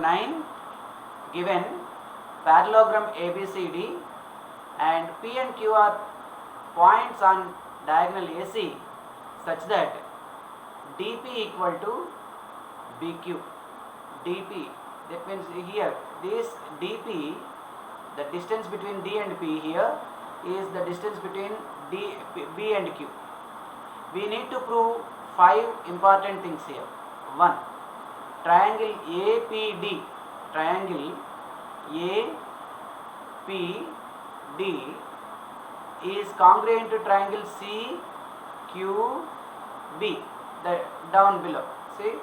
9 given parallelogram ABCD and P and Q are points on diagonal AC such that DP equal to BQ. DP, that means here this DP, the distance between D and P here is the distance between B and Q. We need to prove 5 important things here. 1. Triangle APD, triangle APD is congruent to triangle CQB, the down below. See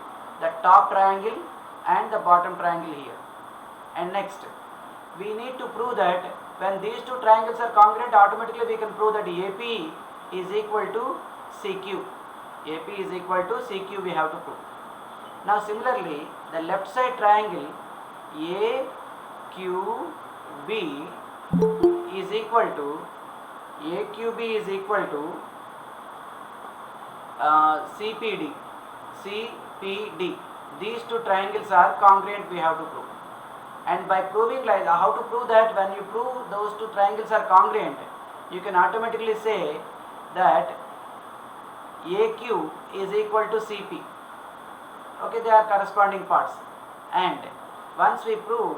the top triangle and the bottom triangle here. And next, we need to prove that when these two triangles are congruent, automatically we can prove that AP is equal to CQ. AP is equal to CQ we have to prove. Now similarly, the left side triangle AQB is equal to CPD. These two triangles are congruent we have to prove. And by proving like how to prove that, when you prove those two triangles are congruent, you can automatically say that AQ is equal to CP. Okay, they are corresponding parts. And once we prove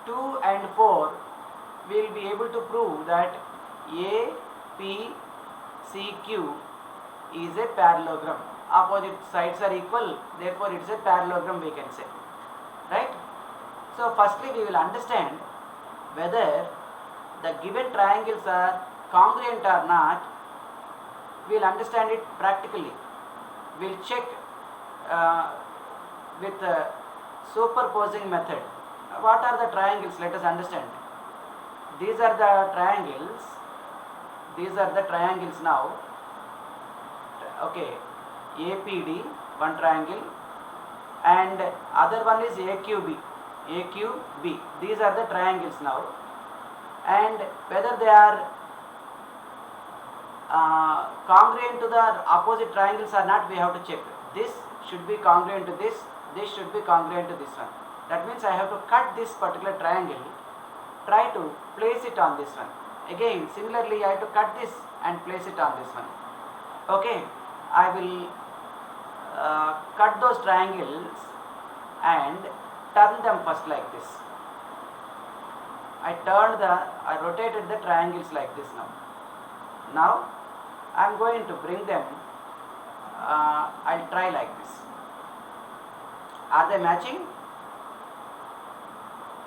2 and 4, we will be able to prove that APCQ is a parallelogram. Opposite sides are equal, therefore it is a parallelogram we can say. Right? So firstly we will understand whether the given triangles are congruent or not. We will understand it practically. We will check with the superposing method. What are the triangles? Let us understand. These are the triangles. Now. Okay, APD, one triangle, and other one is AQB. These are the triangles now, and whether they are congruent to the opposite triangles or not, we have to check. This should be congruent to this. This should be congruent to this one. That means I have to cut this particular triangle, try to place it on this one. Again, similarly, I have to cut this and place it on this one. Okay, I will cut those triangles and turn them first like this. I rotated the triangles like this now. Now, I am going to bring them, I'll try like this. Are they matching?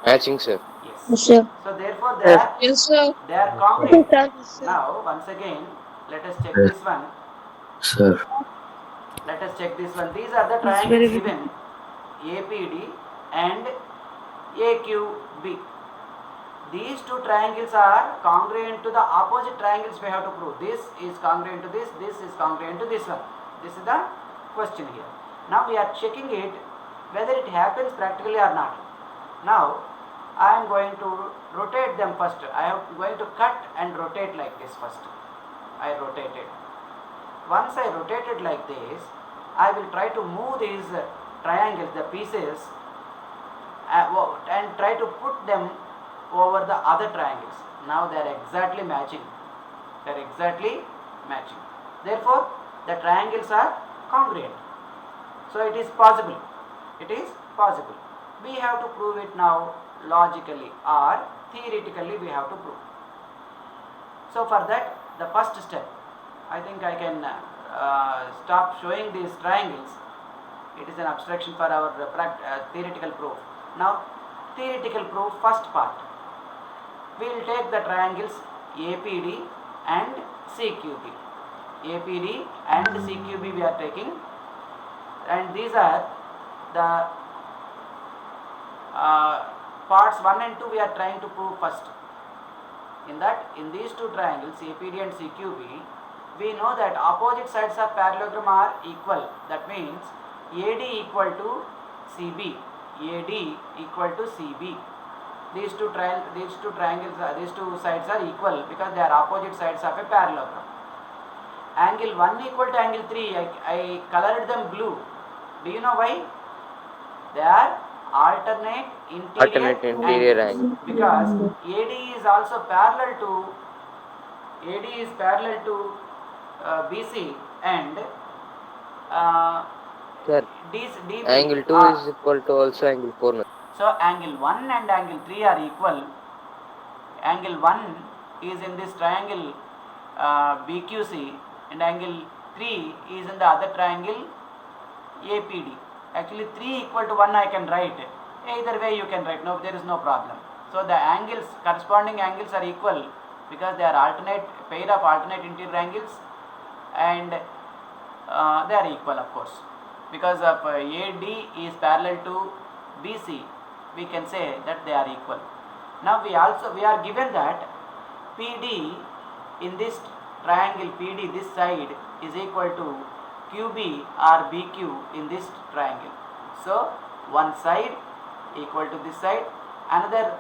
Matching, sir. Yes. Yes, sir. So therefore Yes, sir. they are congruent. Yes, sir. Now once again let us check this one. Sir. Let us check this one. These are the It's triangles very given APD and AQB. These two triangles are congruent to the opposite triangles we have to prove. This is congruent to this, this is congruent to this one. This is the question here. Now we are checking it whether it happens practically or not. Now I am going to rotate them first. I am going to cut and rotate like this first. I rotated. Once I rotated like this, I will try to move these triangles, the pieces, and try to put them over the other triangles. Now they are exactly matching. They are exactly matching. Therefore, the triangles are congruent. So it is possible. It is possible. We have to prove it now logically or theoretically we have to prove. So for that, the first step, I think I can stop showing these triangles. It is an abstraction for our theoretical proof. Now, theoretical proof, first part. We will take the triangles APD and CQB. APD and CQB we are taking, and these are the parts 1 and 2 we are trying to prove first. In these two triangles APD and CQB, we know that opposite sides of parallelogram are equal. That means AD equal to CB. AD equal to CB. These two sides are equal because they are opposite sides of a parallelogram. Angle 1 equal to angle 3, I colored them blue. Do you know why? They are alternate interior Alternate interior angles, angle. because AD is also parallel to BC, and uh, Sir, DB angle 2 are, is equal to also angle 4. No? so angle 1 and angle 3 are equal. Angle 1 is in this triangle BQC, and angle 3 is in the other triangle APD. Actually 3 equal to 1 I can write. Either way you can write, no, there is no problem. So the angles, corresponding angles are equal because they are alternate, pair of alternate interior angles, and they are equal, of course. Because of AD is parallel to BC, we can say that they are equal. Now we are given that PD in this triangle PD, this side, is equal to QB or BQ in this triangle. So one side equal to this side, another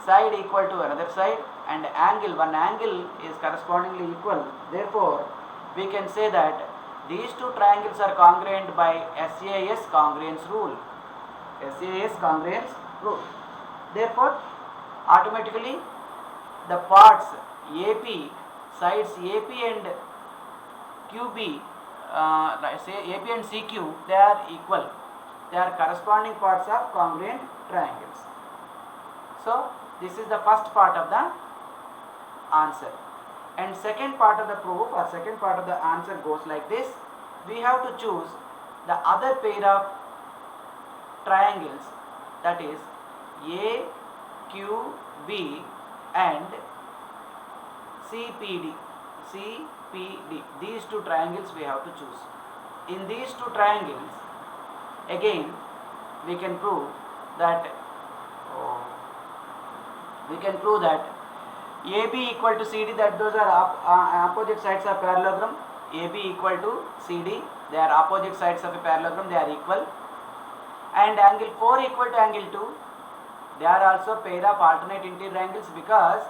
side equal to another side, and one angle is correspondingly equal. Therefore we can say that these two triangles are congruent by SAS congruence rule. SAS congruence rule. Therefore automatically the parts AP, sides AP and QB, say AP and CQ, they are equal. They are corresponding parts of congruent triangles. So this is the first part of the answer. And second part of the proof, or second part of the answer, goes like this. We have to choose the other pair of triangles, that is AQB and CPD. These two triangles we have to choose. In these two triangles, again we can prove that AB equal to CD, that those are opposite sides of parallelogram. AB equal to CD, they are opposite sides of a parallelogram, they are equal. And angle 4 equal to angle 2, they are also pair of alternate interior angles, because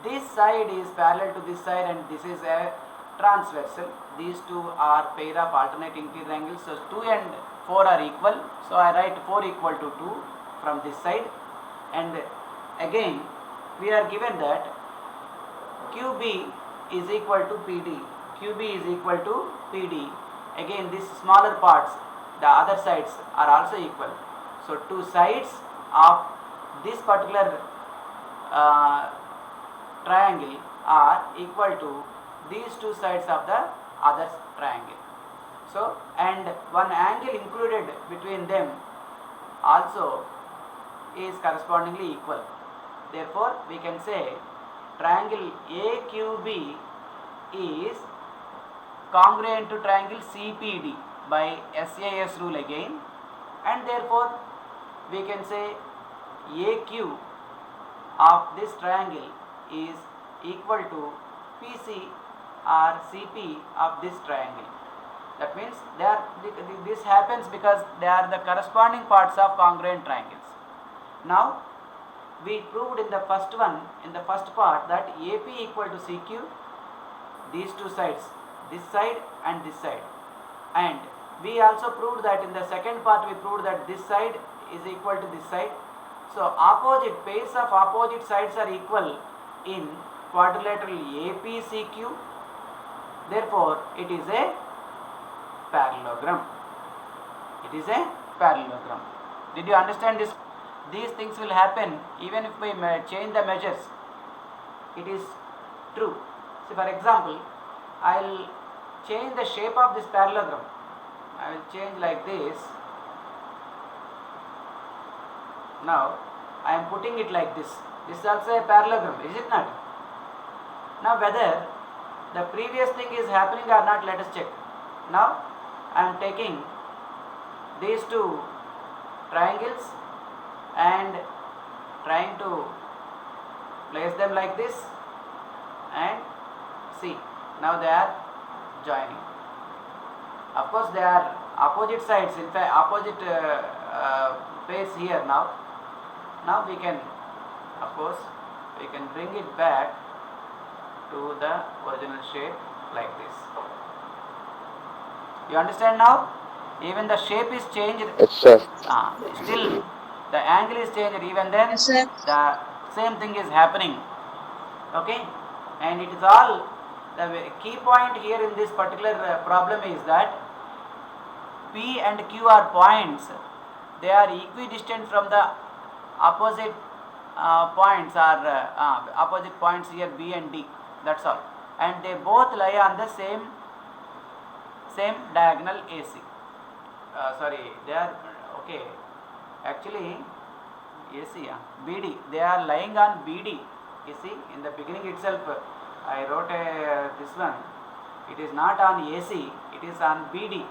this side is parallel to this side and this is a transversal. These two are pair of alternate interior angles. So 2 and 4 are equal. So I write 4 equal to 2 from this side. And again we are given that QB is equal to PD. QB is equal to PD. Again these smaller parts, the other sides, are also equal. So two sides of this particular triangle are equal to these two sides of the other triangle. So, and one angle included between them also is correspondingly equal. Therefore we can say triangle AQB is congruent to triangle CPD by SAS rule again, and therefore we can say AQ of this triangle is equal to PC or CP of this triangle. That means this happens because they are the corresponding parts of congruent triangles. Now we proved in the first part, that AP equal to CQ, these two sides, this side and this side. And we also proved that in the second part, we proved that this side is equal to this side. So pairs of opposite sides are equal in quadrilateral APCQ. Therefore it is a parallelogram. It is a parallelogram. Did you understand this? These things will happen even if we change the measures. It is true. So for example, I will change the shape of this parallelogram. I will change like this. Now I am putting it like this. This is also a parallelogram, is it not? Now whether the previous thing is happening or not, let us check. Now I am taking these two triangles and trying to place them like this, and see, now they are joining. Of course they are opposite sides, in fact opposite pairs here. Now we can, of course, we can bring it back to the original shape like this. You understand now? Even the shape is changed. Yes, sir. Still the angle is changed. Even then, Yes, sir. the same thing is happening. Okay, and it is all the key point here in this particular problem is that P and Q are points. They are equidistant from the opposite points or opposite points here B and D. That's all, and they both lie on the same diagonal AC. Sorry, they are okay. Actually, AC, BD. They are lying on BD. You see, in the beginning itself, I wrote this one. It is not on AC. It is on BD.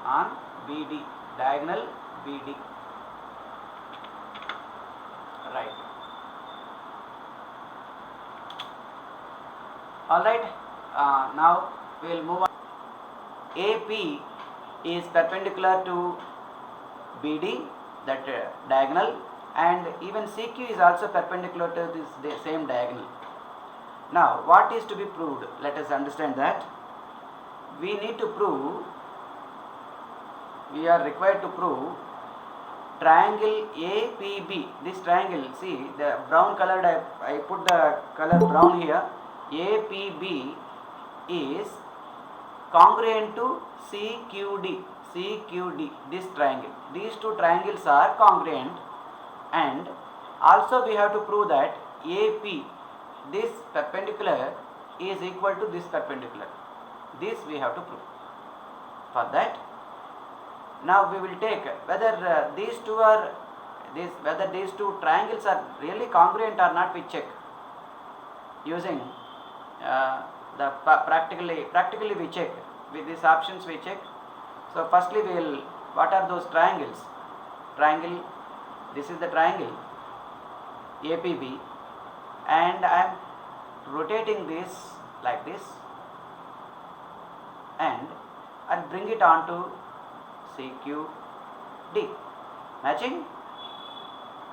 On BD, diagonal BD. Right. All right. Now we will move on. AP is perpendicular to BD, that diagonal, and even CQ is also perpendicular to this same diagonal. Now, what is to be proved? Let us understand that. We need to prove, we are required to prove triangle APB. This triangle, see the brown colored, I put the color brown here. APB is congruent to CQD. CQD, this triangle. These two triangles are congruent, and also we have to prove that AP, this perpendicular, is equal to this perpendicular. This we have to prove. For that, now we will take whether these two triangles are really congruent or not. We check using the practically we check with these options. We check. So firstly we will, what are those triangles? Triangle, this is the triangle APB, and I am rotating this like this, and I'll bring it on to CQD. Matching?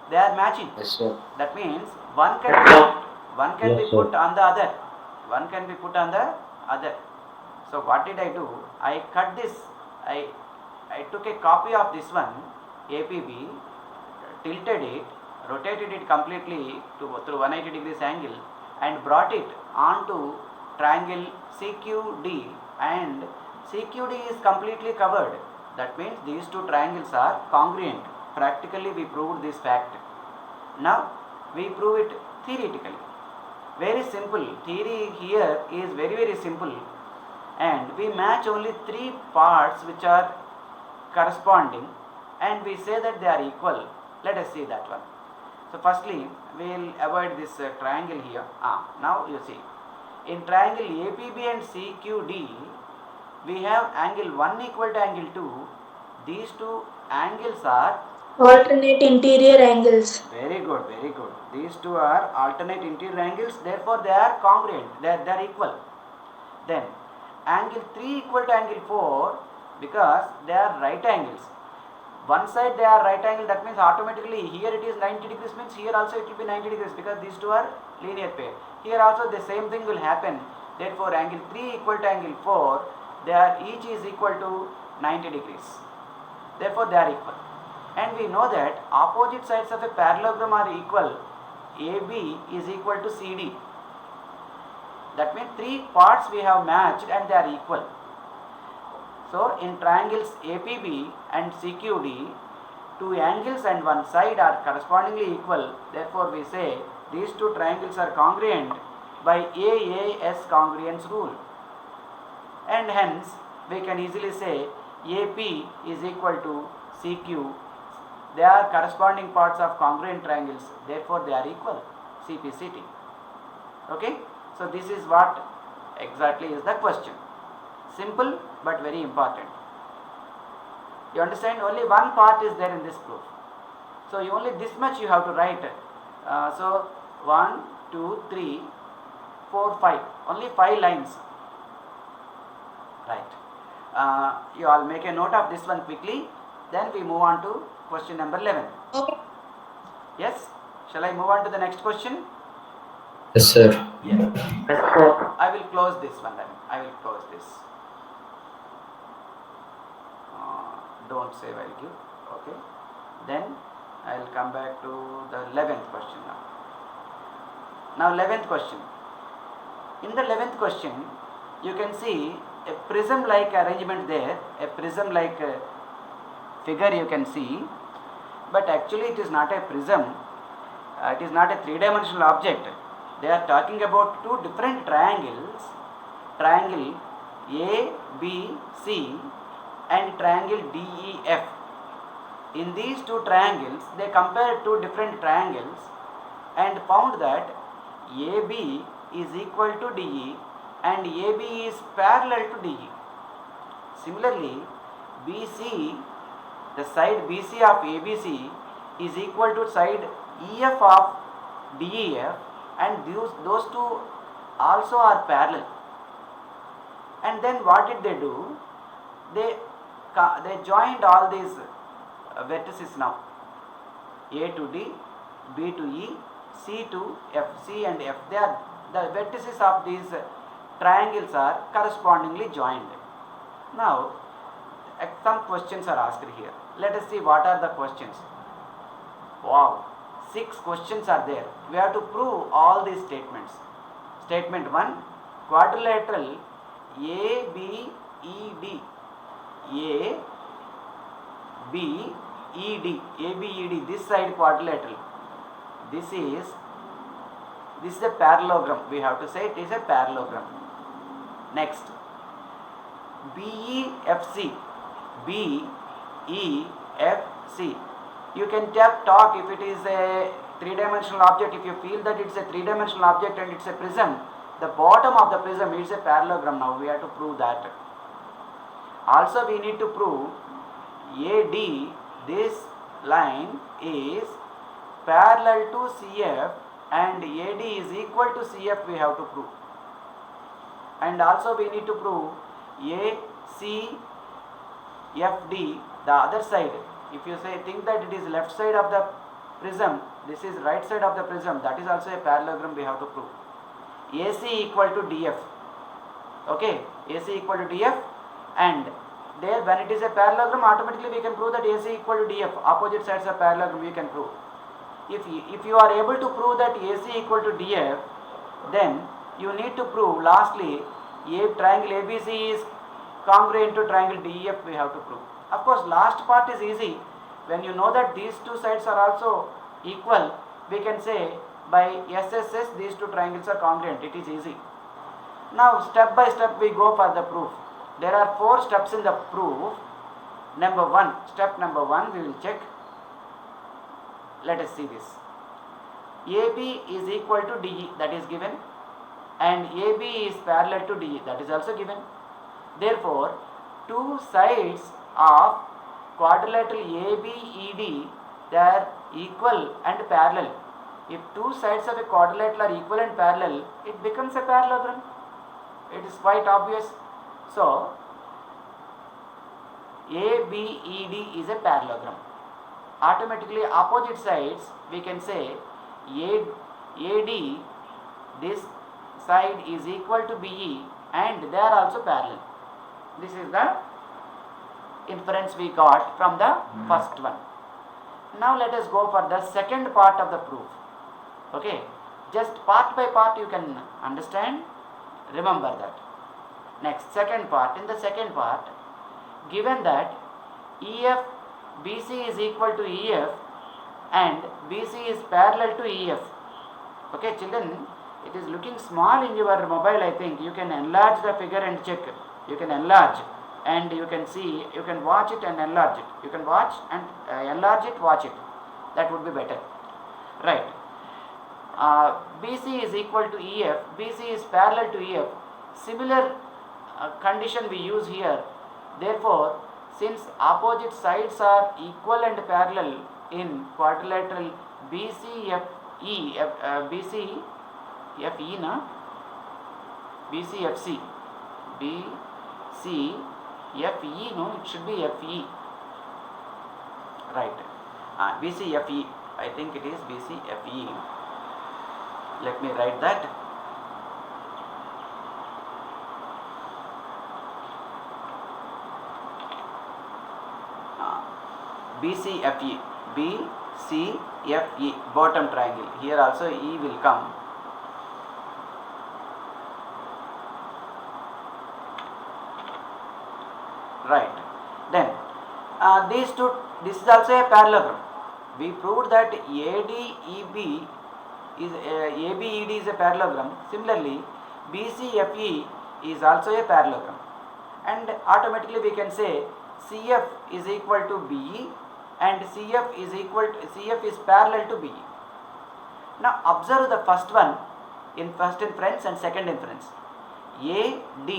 They are matching. Yes, sir. That means one can be put on the other. One can be put on the other. So what did I do? I cut this. I took a copy of this one, APB, tilted it, rotated it completely through 180 degrees angle, and brought it onto triangle CQD, and CQD is completely covered. That means these two triangles are congruent. Practically we proved this fact. Now we prove it theoretically. Very simple. Theory here is very simple, and we match only three parts which are corresponding, and we say that they are equal. Let us see that one. So firstly we will avoid this triangle here. Now you see, in triangle APB and CQD we have angle 1 equal to angle 2. These two angles are Alternate interior angles. very good. These two are alternate interior angles, therefore they are congruent, they are equal. Then angle 3 equal to angle 4, because they are right angles. One side they are right angle, that means automatically here it is 90 degrees, means here also it will be 90 degrees, because these two are linear pair. Here also the same thing will happen. Therefore angle 3 equal to angle 4, they are each is equal to 90 degrees. Therefore they are equal. And we know that opposite sides of a parallelogram are equal. AB is equal to CD. That means three parts we have matched and they are equal. So in triangles APB and CQD, two angles and one side are correspondingly equal. Therefore we say these two triangles are congruent by AAS congruence rule. And hence we can easily say AP is equal to CQ. They are corresponding parts of congruent triangles, therefore they are equal. CPCT. Okay? So this is what exactly is the question. Simple but very important. You understand? Only one part is there in this proof. So you only this much you have to write. So 1, 2, 3, 4, 5. Only 5 lines. Right. You all make a note of this one quickly. Then we move on to question number 11. Okay. Yes? Shall I move on to the next question? Yes, sir. Yes. I will close this one then. I will close this. don't save, I'll give. Okay, then I'll come back to the 11th question now. Now 11th question. In the 11th question, you can see a prism like arrangement there, a prism like figure you can see, but actually it is not a prism, it is not a three-dimensional object. They are talking about two different triangles, triangle ABC and triangle DEF. In these two triangles, they compared two different triangles and found that AB is equal to DE and AB is parallel to DE. Similarly, BC, the side BC of ABC is equal to side EF of DEF, and those two also are parallel. And then what did they do? They joined all these vertices now. A to D, B to E, C to F. C and F, they are the vertices of these triangles are correspondingly joined. Now some questions are asked here. Let us see what are the questions. Wow, 6 questions are there. We have to prove all these statements. Statement 1, quadrilateral ABED, ABED, this side quadrilateral. This is a parallelogram. We have to say it is a parallelogram. Next, BEFC, BEFC. You can talk if it is a three-dimensional object. If you feel that it's a three-dimensional object and it's a prism, the bottom of the prism is a parallelogram. Now we have to prove that. Also we need to prove AD, this line is parallel to CF and AD is equal to CF, we have to prove. And also we need to prove ACFD, the other side. If you think that it is left side of the prism, this is right side of the prism, that is also a parallelogram we have to prove. AC equal to DF. Okay, AC equal to DF, and there when it is a parallelogram, automatically we can prove that AC equal to DF. Opposite sides are parallelogram, we can prove. If you are able to prove that AC equal to DF, then you need to prove lastly triangle ABC is congruent to triangle DEF, we have to prove. Of course, last part is easy. When you know that these two sides are also equal, we can say by SSS these two triangles are congruent. It is easy. Now step by step we go for the proof. There are 4 steps in the proof. Step number 1 we will check. Let us see this. AB is equal to DE, that is given, and AB is parallel to DE, that is also given. Therefore, two sides of quadrilateral ABED, they are equal and parallel. If two sides of a quadrilateral are equal and parallel, it becomes a parallelogram. It is quite obvious. So, ABED is a parallelogram. Automatically opposite sides we can say AD, this side is equal to BE and they are also parallel. This is the inference we got from the first one. Now let us go for the second part of the proof. Okay, just part by part you can understand, remember that. Next, second part. In the second part, given that BC is equal to EF and BC is parallel to EF. Okay children, it is looking small in your mobile, I think. You can enlarge the figure and check. You can enlarge and you can see, you can watch it and enlarge it. You can watch and enlarge it, watch it. That would be better. Right. BC is equal to EF, BC is parallel to EF. Similar condition we use here. Therefore, since opposite sides are equal and parallel in quadrilateral BCFE, BCFE na? BCFC, BCFE, no, it should be FE, right? BCFE, I think it is BCFE. Let me write that. BCFE, BCFE, bottom triangle. Here also E will come. Right. Then these two, this is also a parallelogram. We proved that ADEB is ABED is a parallelogram. Similarly, BCFE is also a parallelogram, and automatically we can say CF is equal to BE and CF is parallel to BE. Now observe the first one in first inference and second inference. AD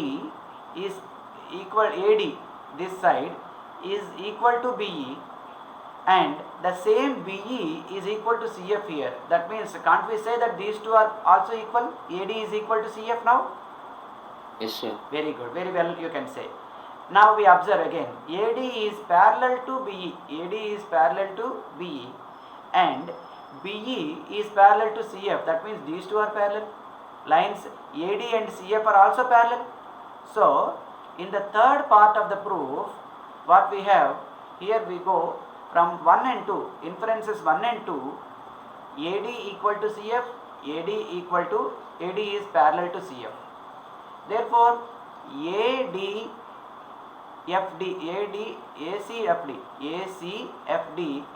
is equal AD, this side is equal to BE, and the same BE is equal to CF here. That means, can't we say that these two are also equal? AD is equal to CF now? Yes, sir. Very good, very well you can say. Now we observe again, AD is parallel to BE, AD is parallel to BE, and BE is parallel to CF. That means these two are parallel. Lines AD and CF are also parallel. So in the third part of the proof, what we have, here we go from 1 and 2, inferences 1 and 2, AD equal to CF, AD equal to, AD is parallel to CF. Therefore, ACFD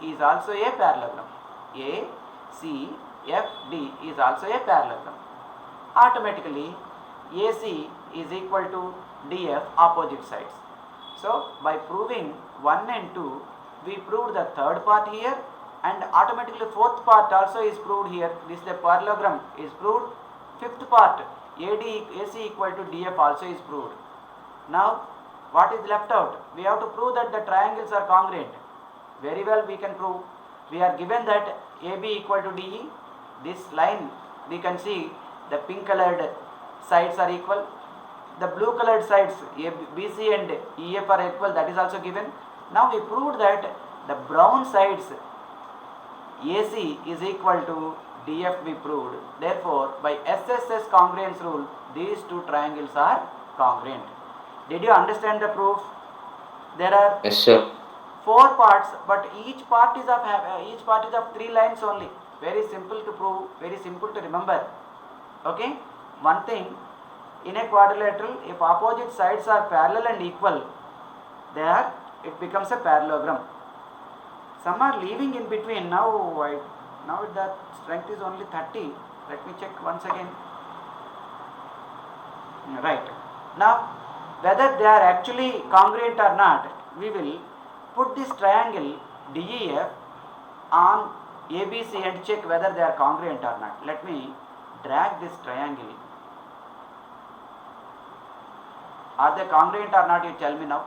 is also a parallelogram. ACFD is also a parallelogram. Automatically, AC is equal to DF, opposite sides. So, by proving 1 and 2, we proved the third part here, and automatically fourth part also is proved here. This the parallelogram is proved. Fifth part, AC equal to DF also is proved. Now, what is left out? We have to prove that the triangles are congruent. Very well, we can prove. We are given that AB equal to DE. This line, we can see the pink colored sides are equal. The blue colored sides, BC and EF are equal, that is also given. Now we proved that the brown sides, AC is equal to DF, we proved. Therefore, by SSS congruence rule, these two triangles are congruent. Did you understand the proof? There are Yes, sir. 4 parts, but each part is of 3 lines only. Very simple to prove, very simple to remember. Okay? One thing, in a quadrilateral, if opposite sides are parallel and equal, there it becomes a parallelogram. Some are leaving in between. Now that strength is only 30. Let me check once again. Right. Now, whether they are actually congruent or not, we will put this triangle DEF on ABC and check whether they are congruent or not. Let me drag this triangle. Are they congruent or not? You tell me now.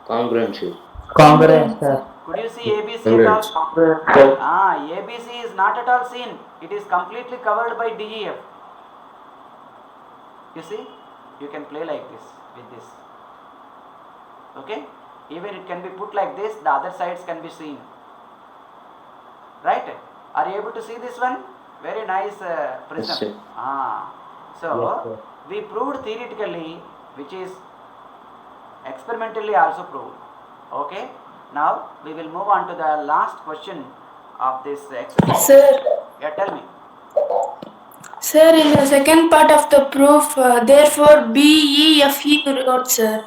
Congruent, sir. Congruent, sir. Could you see ABC Congruent. at all? ABC is not at all seen. It is completely covered by DEF. You see? You can play like this, with this. Okay? Even it can be put like this, the other sides can be seen. Right? Are you able to see this one? Very nice prism. Yes, sir. So, we proved theoretically, which is experimentally also proved. Okay? Now, we will move on to the last question of this exercise. Sir, Yeah, tell me. sir, in the second part of the proof, therefore BEFE you wrote, sir.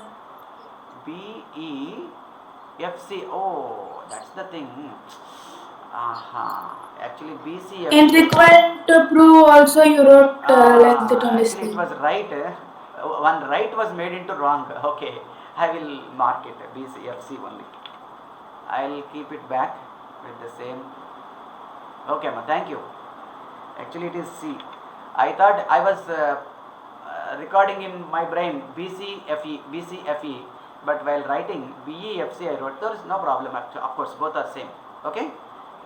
BEFC. Oh, that's the thing. Actually, BCFC. In required to prove also you wrote like that only, Actually, it sir. was right. One right was made into wrong. Okay, I will mark it BCFC only. I will keep it back with the same. Okay, ma, thank you. Actually, it is C. I thought I was recording in my brain BCFE, but while writing BEFC, I wrote. There is no problem. Of course, both are same. Okay.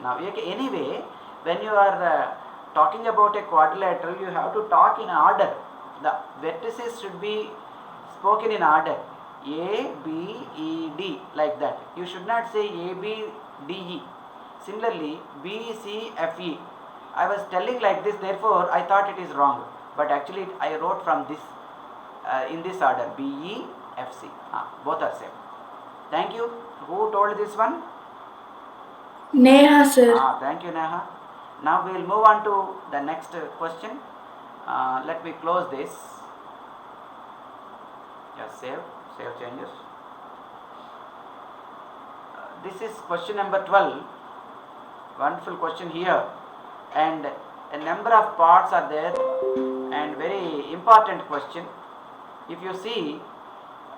Now, anyway, when you are talking about a quadrilateral, you have to talk in order. The vertices should be spoken in order. A, B, E, D, like that. You should not say A, B, D, E. Similarly, B, C, F, E. I was telling like this, therefore I thought it is wrong. But actually I wrote from this, in this order, B, E, F, C. Both are same. Thank you. Who told this one? Neha, sir. Thank you, Neha. Now we will move on to the next question. Let me close this. Just save changes. This is question number 12. Wonderful question here, and a number of parts are there, and very important question. If you see,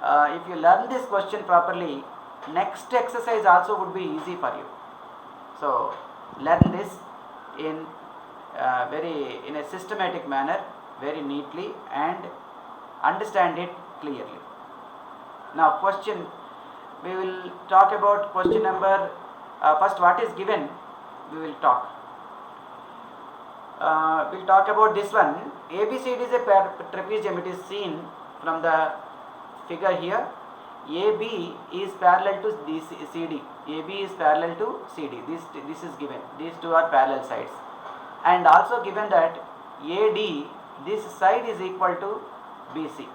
if you learn this question properly, next exercise also would be easy for you. So learn this in in a systematic manner, very neatly, and understand it clearly. Now question, we will talk about question number, first what is given, we will talk. We'll talk about this one. ABCD is a trapezium. It is seen from the figure here. AB is parallel to CD. AB is parallel to CD. This is given. These two are parallel sides. And also given that AD, this side is equal to BC.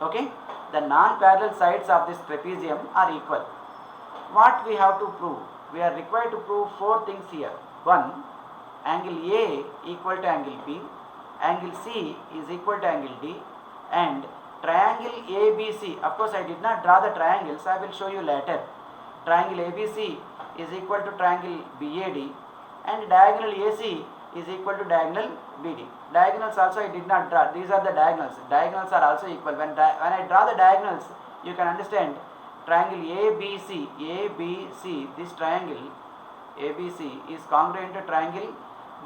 Okay? The non-parallel sides of this trapezium are equal. What we have to prove? We are required to prove four things here. One, angle A equal to angle B, angle C is equal to angle D, and triangle ABC. Of course, I did not draw the triangles, I will show you later. Triangle ABC is equal to triangle BAD, and diagonal AC is equal to diagonal BD. Diagonals also I did not draw. These are the diagonals. Diagonals are also equal. When I draw the diagonals, you can understand triangle ABC, this triangle ABC is congruent to triangle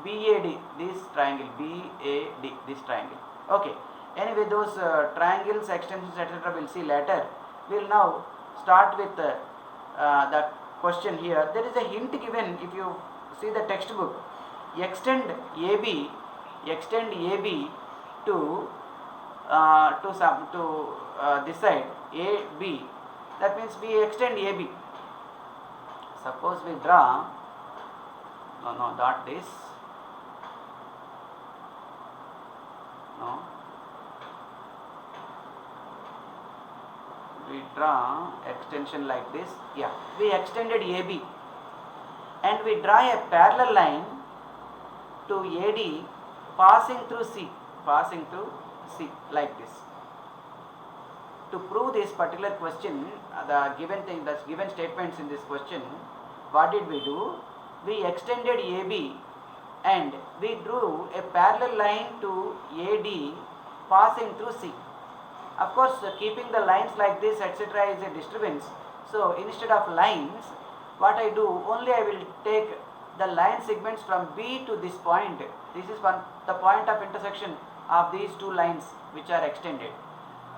BAD, this triangle BAD, this triangle. Okay. Anyway, those triangles, extensions, etc. we'll see later. We'll now start with the question here. There is a hint given. If you see the textbook, extend AB to this side AB. That means we extend AB. Suppose we draw, not this. No. We draw extension like this. Yeah, we extended AB, and we draw a parallel line to AD passing through C like this. To prove this particular question, the given statements in this question, what did we do? We extended AB and we drew a parallel line to AD passing through C. Of course, keeping the lines like this, etc. is a disturbance. So instead of lines, what I do, only I will take the line segments from B to this point. This is the point of intersection of these two lines which are extended.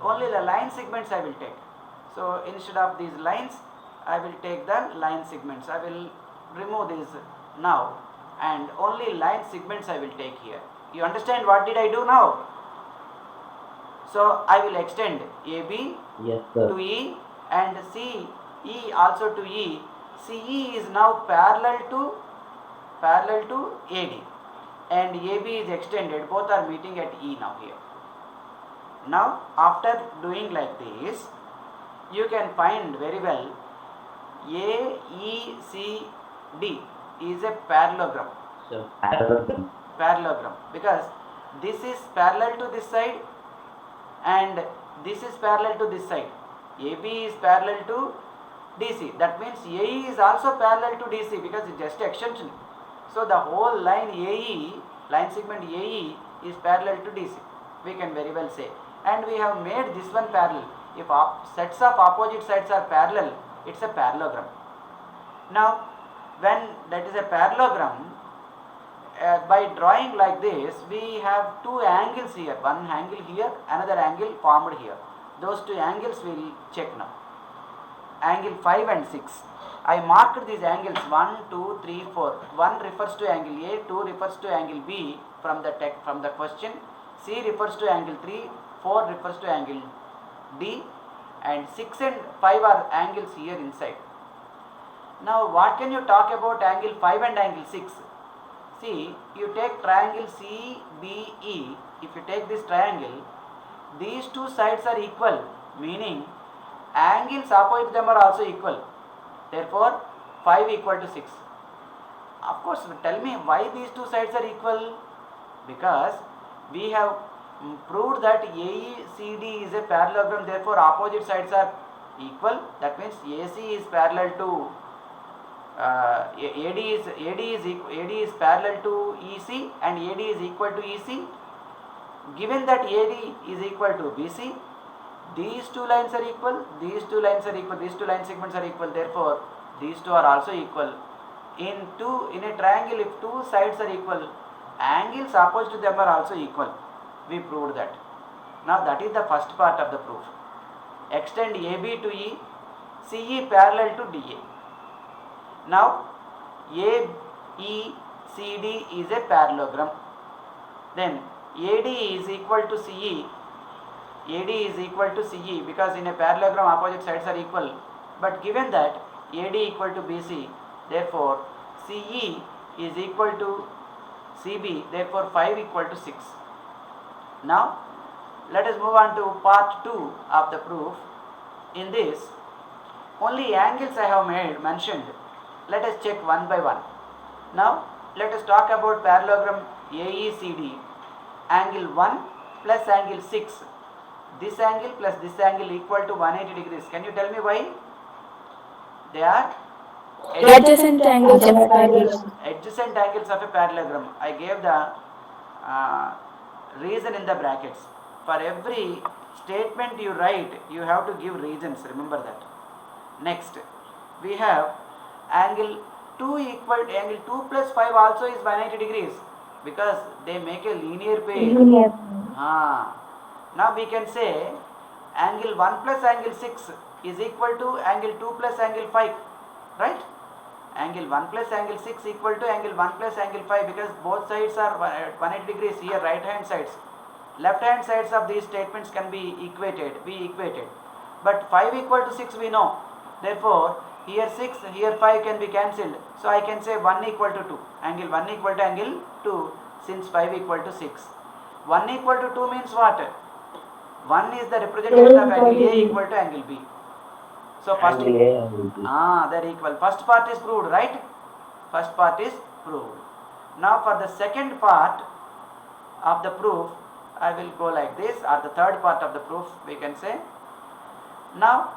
Only the line segments I will take. So instead of these lines, I will take the line segments. I will remove this now, and only line segments I will take here. You understand what did I do now? So I will extend AB to E and CE also to E. CE is now parallel to AD, and AB is extended. Both are meeting at E now here. Now after doing like this, you can find very well AECD is a parallelogram. Parallelogram, because this is parallel to this side and this is parallel to this side. AB is parallel to DC. That means AE is also parallel to DC because it's just extension. So the whole line AE, line segment AE is parallel to DC. We can very well say. And we have made this one parallel. If sets of opposite sides are parallel, it's a parallelogram. Now, when that is a parallelogram, by drawing like this, we have two angles here. One angle here, another angle formed here. Those two angles we will check now. Angle 5 and 6. I marked these angles 1, 2, 3, 4. 1 refers to angle A, 2 refers to angle B from the question. C refers to angle 3, 4 refers to angle D, and 6 and 5 are angles here inside. Now what can you talk about angle 5 and angle 6? See, you take triangle CBE. If you take this triangle, these two sides are equal, meaning angles opposite them are also equal. Therefore, 5 equal to 6. Of course, tell me why these two sides are equal? Because we have proved that AECD is a parallelogram, therefore opposite sides are equal. That means AC is parallel to AD is parallel to EC and AD is equal to EC. Given that AD is equal to BC, these two lines are equal, these two lines are equal, these two line segments are equal, therefore these two are also equal. In a triangle, if two sides are equal, angles opposite to them are also equal. We proved that. Now that is the first part of the proof. Extend AB to E, CE parallel to DA. Now AECD is a parallelogram. Then AD is equal to CE. AD is equal to CE because in a parallelogram opposite sides are equal. But given that AD equal to BC, therefore CE is equal to CB, therefore 5 equal to 6. Now let us move on to part 2 of the proof. In this, only angles I have mentioned. Let us check one by one. Now let us talk about parallelogram AECD. Angle 1 plus angle 6. This angle plus this angle equal to 180 degrees. Can you tell me why? They are Adjacent angles of a parallelogram. adjacent angles of a parallelogram. I gave the reason in the brackets. For every statement you write, you have to give reasons. Remember that. Next, we have angle 2 plus 5 also is 180 degrees because they make a linear pair. Now we can say angle 1 plus angle 6 is equal to angle 2 plus angle 5, right? Angle 1 plus angle 6 equal to angle 1 plus angle 5 because both sides are 180 degrees here, right hand sides. Left hand sides of these statements can be equated. But 5 equal to 6 we know. Therefore, here 6, here 5 can be cancelled. So I can say 1 equal to 2. Angle 1 equal to angle 2 since 5 equal to 6. 1 equal to 2 means what? 1 is the representation of angle A equal to angle B. So first, they're equal. First part is proved, right? First part is proved. Now for the second part of the proof, I will go like this, or the third part of the proof we can say. Now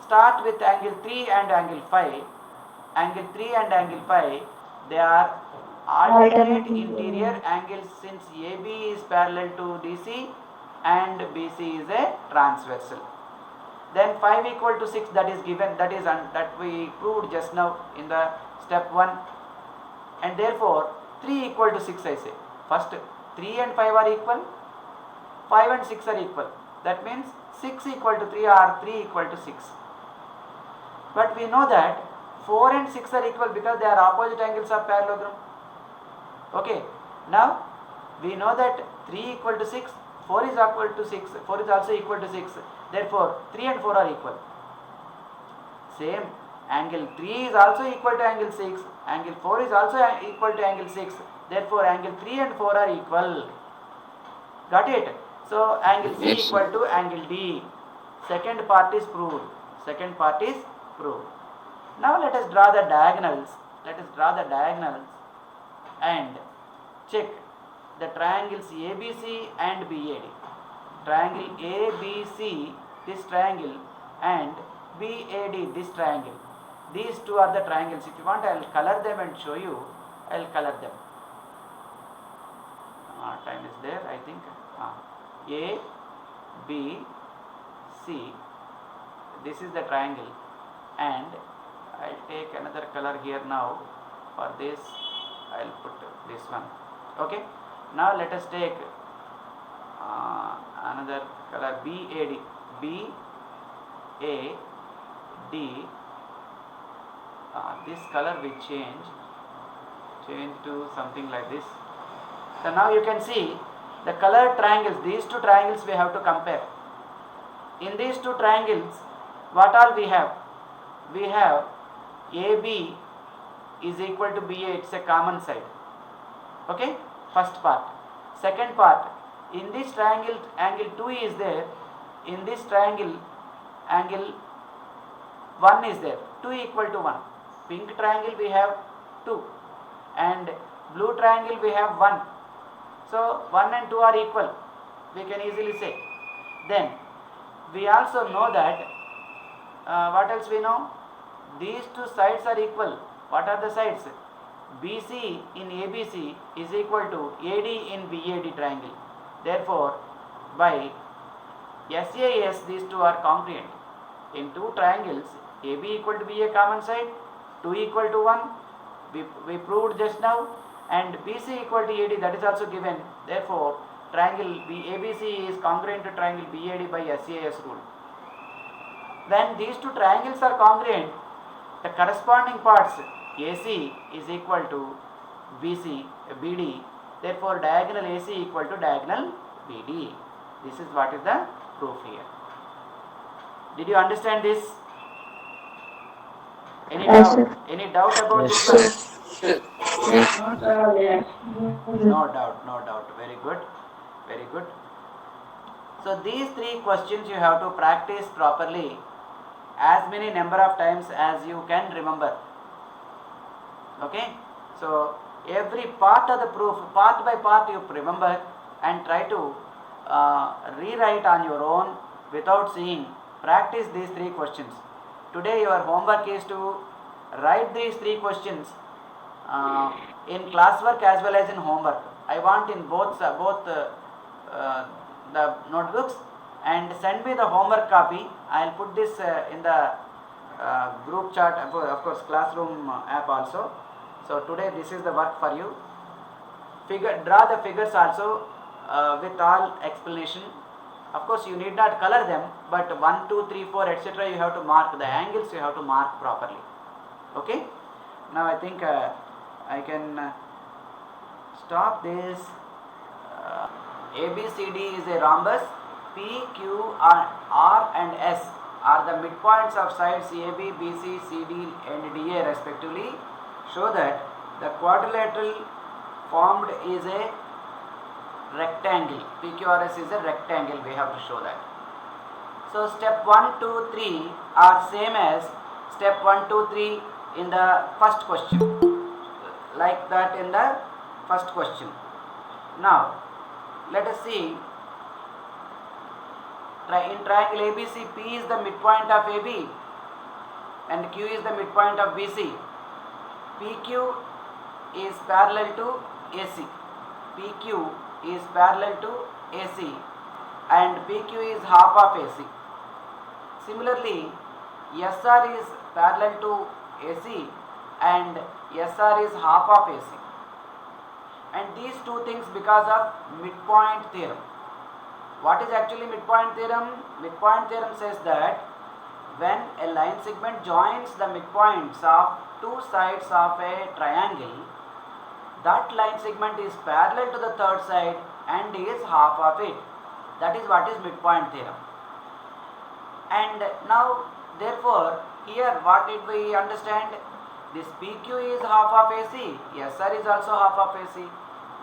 start with angle 3 and angle 5. Angle 3 and angle 5, they are alternate interior angles since AB is parallel to DC and BC is a transversal. Then 5 equal to 6, that is given, that we proved just now in the step 1. And therefore 3 equal to 6 I say. First 3 and 5 are equal, 5 and 6 are equal. That means 6 equal to 3 or 3 equal to 6. But we know that 4 and 6 are equal because they are opposite angles of parallelogram. Okay. Now we know that 3 equal to 6, 4 is equal to 6, 4 is also equal to 6. Therefore 3 and 4 are equal. Same, angle 3 is also equal to angle 6, angle 4 is also equal to angle 6. Therefore angle 3 and 4 are equal. Got it? So angle C Yes, equal to angle D. Second part is proved. Now let us draw the diagonals. And check the triangles ABC and BAD. Triangle ABC, this triangle, and BAD, this triangle. These two are the triangles. If you want, I will color them and show you. I will color them. Time is there, I think. A, B, C. This is the triangle, and I will take another color here now. For this, I will put this one. Okay. Now let us take another color, BAD. B, A, D. This color we change to something like this. So now you can see the colored triangles. These two triangles we have to compare. In these two triangles, what all we have? We have AB is equal to BA. It's a common side. Okay. First part. Second part, in this triangle angle 2 is there. In this triangle angle 1 is there. 2 equal to 1. pink triangle we have 2 and blue triangle we have 1. So 1 and 2 are equal, we can easily say. Then we also know that what else we know? These two sides are equal. What are the sides? BC in ABC is equal to AD in BAD triangle. Therefore, by SAS these two are congruent. In two triangles, AB equal to BA common side, 2 equal to 1, we proved just now, and BC equal to AD, that is also given. Therefore, triangle ABC is congruent to triangle BAD by SAS rule. When these two triangles are congruent, the corresponding parts AC is equal to BD. Therefore, diagonal AC equal to diagonal BD. This is what is the proof here. Did you understand this? Any Yes, doubt? sir. Any doubt about Yes, this sir. one? Yes. No doubt. Very good. So these 3 questions you have to practice properly as many number of times as you can remember. Okay? So every part of the proof, part by part you remember and try to rewrite on your own without seeing. Practice these 3 questions. Today your homework is to write these 3 questions in classwork as well as in homework. I want in both the notebooks, and send me the homework copy. I will put this in the group chat, of course classroom app also. So today this is the work for you. Draw the figures also with all explanation. Of course you need not color them, but 1, 2, 3, 4 etc. you have to mark the angles, you have to mark properly. Okay? Now I think I can stop this. ABCD is a rhombus. P, Q, R and S are the midpoints of sides AB, BC, CD and DA respectively. Show that the quadrilateral formed is a rectangle. PQRS is a rectangle, we have to show that. So step 1, 2, 3 are same as step 1, 2, 3 in the first question, like that in the first question. Now let us see. In triangle ABC, P is the midpoint of AB and Q is the midpoint of BC. PQ is parallel to AC. PQ is parallel to AC and PQ is half of AC. Similarly, SR is parallel to AC and SR is half of AC. And these two things because of midpoint theorem. What is actually midpoint theorem? Midpoint theorem says that when a line segment joins the midpoints of two sides of a triangle, that line segment is parallel to the third side and is half of it. That is what is midpoint theorem. And now therefore here what did we understand? This PQ is half of AC, SR is also half of AC.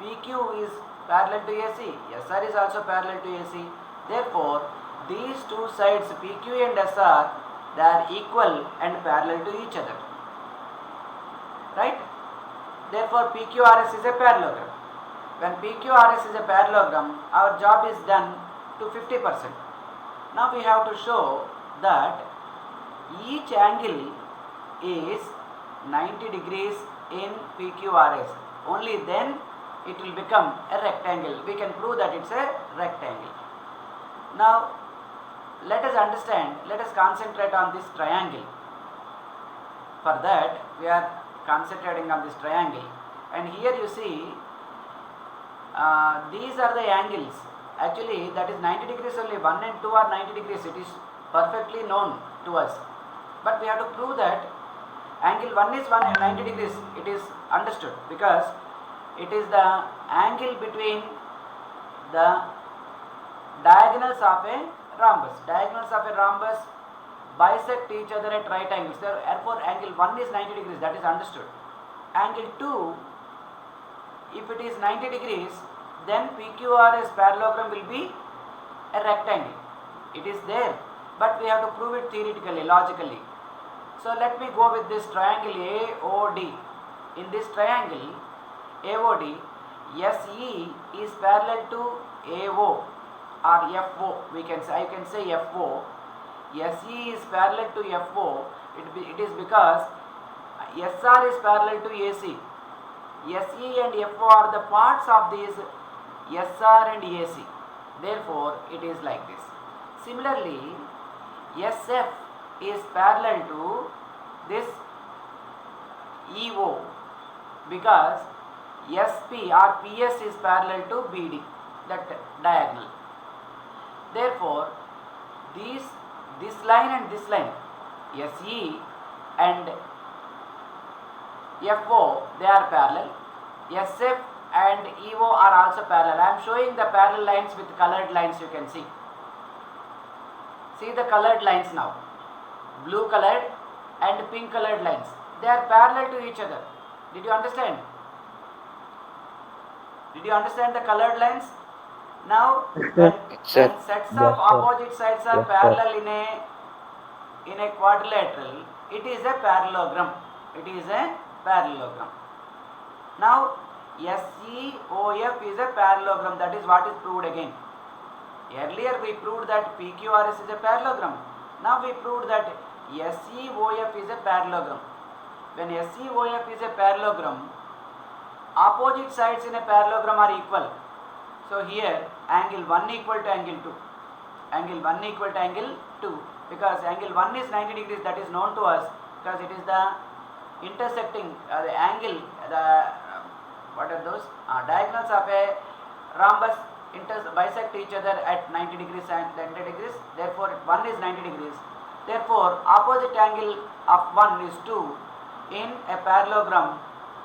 PQ is parallel to AC, SR is also parallel to AC. Therefore these two sides PQ and SR, they are equal and parallel to each other, right? Therefore PQRS is a parallelogram. When PQRS is a parallelogram, our job is done to 50%. Now we have to show that each angle is 90 degrees in PQRS. Only then it will become a rectangle. We can prove that it's a rectangle. Now let us understand, let us concentrate on this triangle. For that we are concentrating on this triangle, and here you see these are the angles. Actually that is 90 degrees only. 1 and 2 are 90 degrees. It is perfectly known to us, but we have to prove that angle 1 is 90 degrees. It is understood because it is the angle between the diagonals of a rhombus. Diagonals of a rhombus bisect each other at right angles. Therefore angle 1 is 90 degrees, that is understood. Angle 2, if it is 90 degrees, then PQRS parallelogram will be a rectangle. It is there, but we have to prove it theoretically, logically. So let me go with this triangle AOD. In this triangle AOD, SE is parallel to AO or FO. I can say FO. SE is parallel to FO. It is because SR is parallel to AC. SE and FO are the parts of these SR and AC. Therefore, it is like this. Similarly, SF is parallel to this EO because SP or PS is parallel to BD, that diagonal. Therefore, this line and this line, SE and FO, they are parallel. SF and EO are also parallel. I am showing the parallel lines with colored lines, you can see. See the colored lines now. Blue colored and pink colored lines. They are parallel to each other. Did you understand? Did you understand the colored lines? Now, when Sir. sets of Yes, sir. opposite sides are Yes, sir. parallel in a quadrilateral, it is a parallelogram. It is a parallelogram. Now, SEOF is a parallelogram. That is what is proved again. Earlier we proved that PQRS is a parallelogram. Now we proved that SEOF is a parallelogram. When SEOF is a parallelogram, opposite sides in a parallelogram are equal. So here angle 1 equal to angle 2. Angle 1 equal to angle 2. Because angle 1 is 90 degrees, that is known to us because it is the intersecting the angle, what are those? Diagonals of a rhombus bisect each other at 90 degrees and 90 degrees. Therefore, 1 is 90 degrees. Therefore, opposite angle of 1 is 2. In a parallelogram,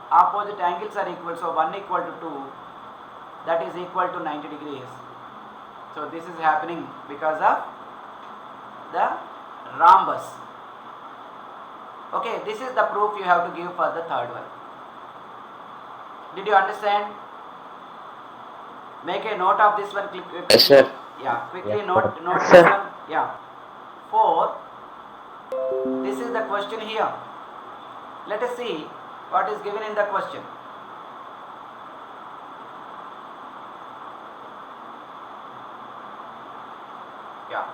opposite angles are equal. So, 1 equal to 2. That is equal to 90 degrees. So, this is happening because of the rhombus. Okay, this is the proof you have to give for the third one. Did you understand? Make a note of this one. Quickly. Yes, sir. Yeah, quickly Yes, note sir. this Sir. one. Yeah. 4. This is the question here. Let us see what is given in the question. Yeah.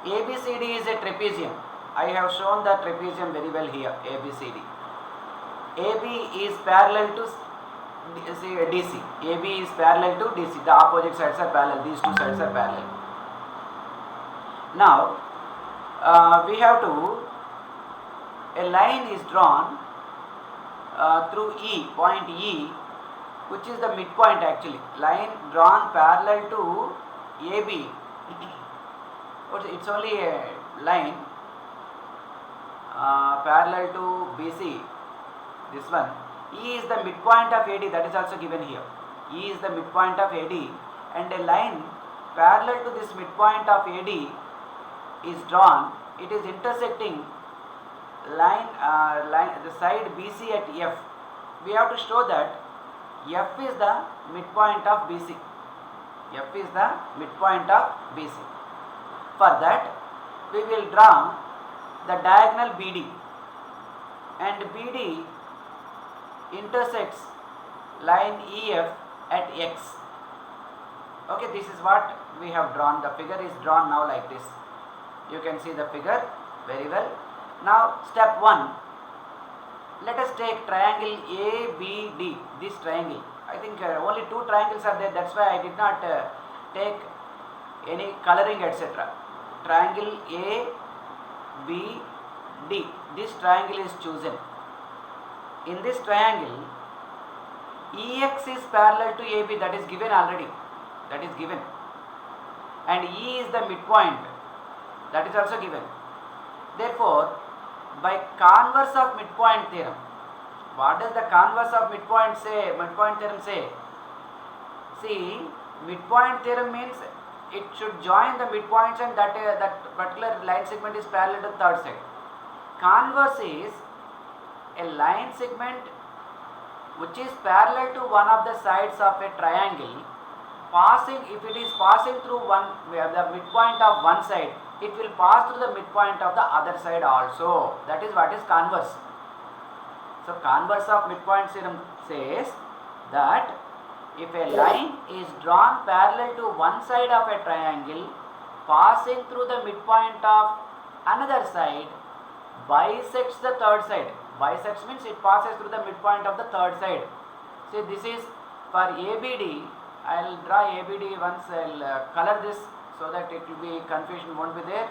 ABCD is a trapezium. I have shown the trapezium very well here. ABCD. AB is parallel to DC. AB is parallel to DC. The opposite sides are parallel. These two sides are parallel. Now, we have to, a line is drawn through E, point E, which is the midpoint actually. Line drawn parallel to AB. It's only a line parallel to BC. This one. E is the midpoint of AD, that is also given here. E is the midpoint of AD, and a line parallel to this midpoint of AD is drawn. It is intersecting line the side BC at F. We have to show that F is the midpoint of BC. F is the midpoint of BC. For that, we will draw the diagonal BD, and BD intersects line EF at X. Okay, this is what we have drawn. The figure is drawn now like this. You can see the figure very well. Now, step 1. Let us take triangle ABD. This triangle. I think only 2 triangles are there. That's why I did not take any coloring, etc. Triangle ABD. This triangle is chosen. In this triangle, EX is parallel to AB, that is given already. That is given. And E is the midpoint, that is also given. Therefore, by converse of midpoint theorem, what does the converse of midpoint say? Midpoint theorem say? See, midpoint theorem means it should join the midpoints and that particular line segment is parallel to the third side. Converse is a line segment which is parallel to one of the sides of a triangle, passing, if it is passing through one, we have the midpoint of one side, it will pass through the midpoint of the other side also. That is what is converse. So converse of midpoint theorem says that if a line is drawn parallel to one side of a triangle passing through the midpoint of another side bisects the third side. Bisects means it passes through the midpoint of the third side. See, this is for ABD. I will draw ABD once. I will color this so that it will be confusion won't be there.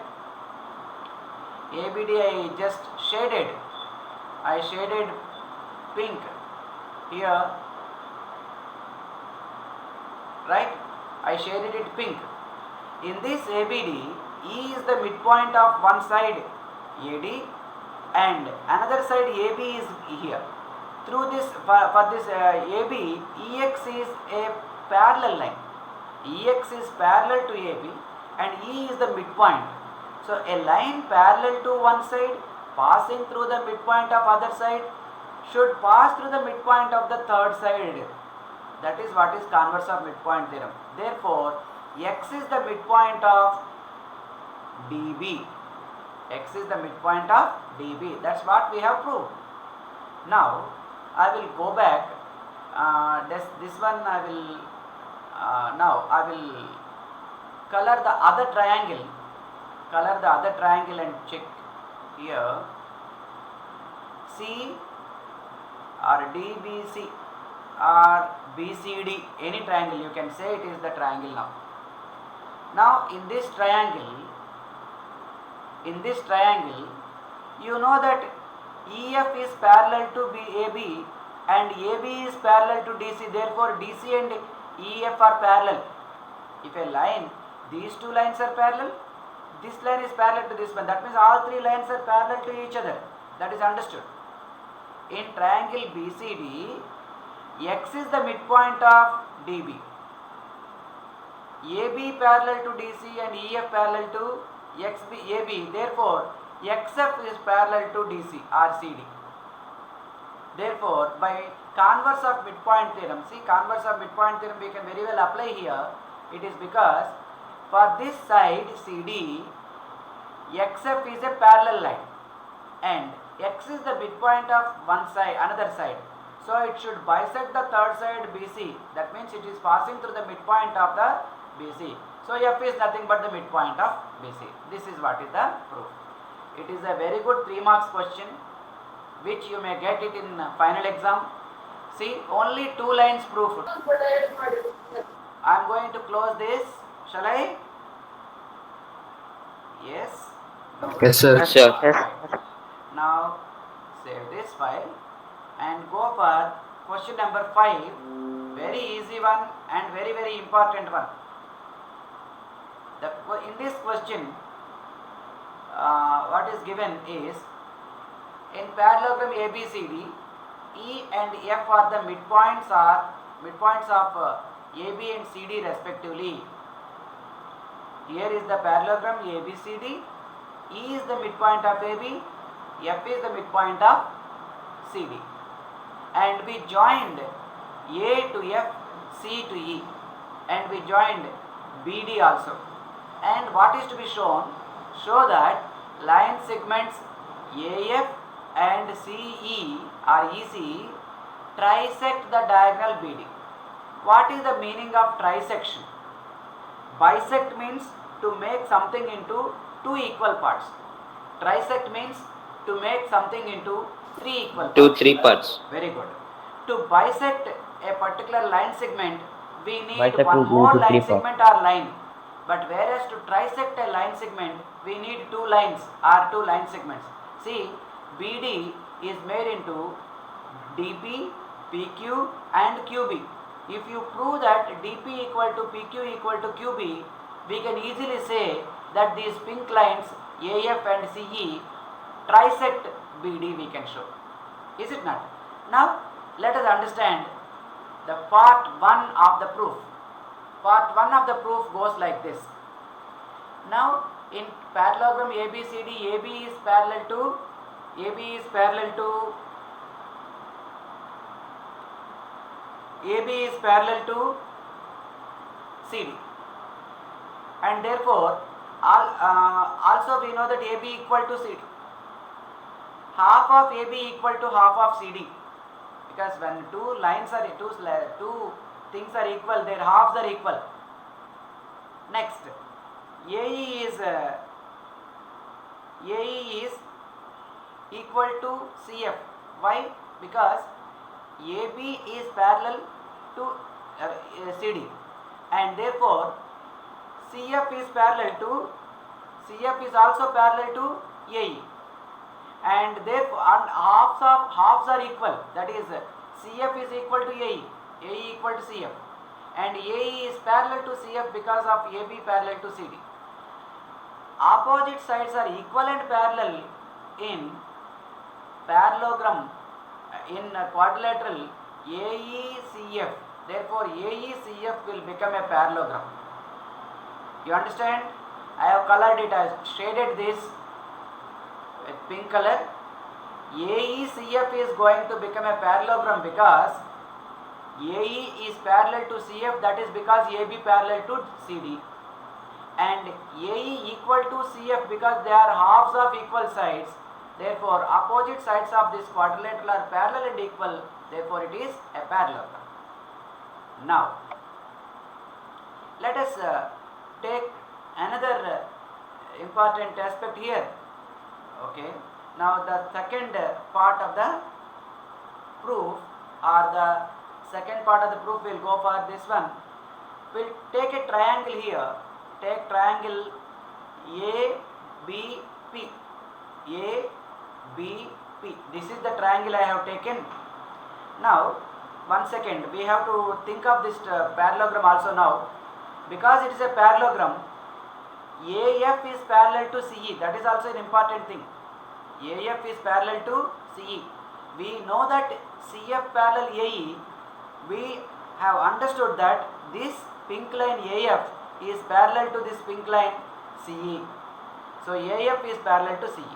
ABD I just shaded. I shaded pink here, right? I shaded it pink. In this ABD, E is the midpoint of one side AD and another side AB is here. Through this, for this AB, EX is a parallel line. EX is parallel to AB and E is the midpoint. So a line parallel to one side passing through the midpoint of other side should pass through the midpoint of the third side. That is what is converse of midpoint theorem. Therefore, X is the midpoint of DB. X is the midpoint of DB. That's what we have proved. Now, I will go back. This one I will, now I will color the other triangle. Color the other triangle and check here. C or DBC or BCD, any triangle you can say it is the triangle now. Now in this triangle, you know that EF is parallel to AB and AB is parallel to DC. Therefore, DC and EF are parallel. If a line, these two lines are parallel, this line is parallel to this one. That means all three lines are parallel to each other. That is understood. In triangle BCD, X is the midpoint of DB. AB parallel to DC and EF parallel to AB. Therefore, XF is parallel to DC or CD. Therefore, by converse of midpoint theorem, see converse of midpoint theorem we can very well apply here. It is because for this side CD, XF is a parallel line and X is the midpoint of one side, another side. So it should bisect the third side BC. That means it is passing through the midpoint of the BC. So F is nothing but the midpoint of BC. This is what is the proof. It is a very good 3 marks question which you may get it in final exam. See, only 2 lines proof. I am going to close this. Shall I? Yes? Yes, sir. Yes, sir. Now save this file and go for question number 5. Very easy one and very very important one. In this question, what is given is in parallelogram ABCD, E and F are the midpoints of AB and CD respectively. Here is the parallelogram ABCD. E is the midpoint of AB, F is the midpoint of CD. And we joined A to F, C to E, and we joined BD also. And what is to be shown? Show that line segments AF and CE or EC trisect the diagonal BD. What is the meaning of trisection? Bisect means to make something into 2 equal parts. Trisect means to make something into 3 equal parts. 3 parts. Very good. To bisect a particular line segment, we need Bisect one means more into line 3 parts. segment or line. But whereas to trisect a line segment, we need 2 lines or 2 line segments. See, BD is made into DP, PQ and QB. If you prove that DP equal to PQ equal to QB, we can easily say that these pink lines AF and CE trisect BD we can show. Is it not? Now, let us understand the part 1 of the proof. Part 1 of the proof goes like this. Now, in parallelogram ABCD, AB is parallel to CD, and therefore Also we know that AB equal to CD. Half of AB equal to half of CD, because when two things are equal, their halves are equal. Next, AE is equal to CF. Why? Because AB is parallel to CD, and therefore CF is also parallel to AE, and therefore halves are equal. That is, CF is equal to AE equal to CF, and AE is parallel to CF because of AB parallel to CD. Opposite sides are equal and parallel in parallelogram, in quadrilateral AECF. Therefore AECF will become a parallelogram. You understand? I have colored it, I have shaded this with pink color. AECF is going to become a parallelogram because AE is parallel to CF, that is because AB parallel to CD, and AE equal to CF because they are halves of equal sides. Therefore opposite sides of this quadrilateral are parallel and equal, therefore it is a parallelogram. Now let us take another important aspect here. Okay, now the second part of the proof, or the second part of the proof, will go for this one. We'll take a triangle here. Take triangle ABP. ABP. This is the triangle I have taken. Now, one second, we have to think of this parallelogram also now. Because it is a parallelogram, AF is parallel to CE. That is also an important thing. AF is parallel to CE. We know that CF parallel AE. We have understood that this pink line AF is parallel to this pink line CE. So AF is parallel to CE.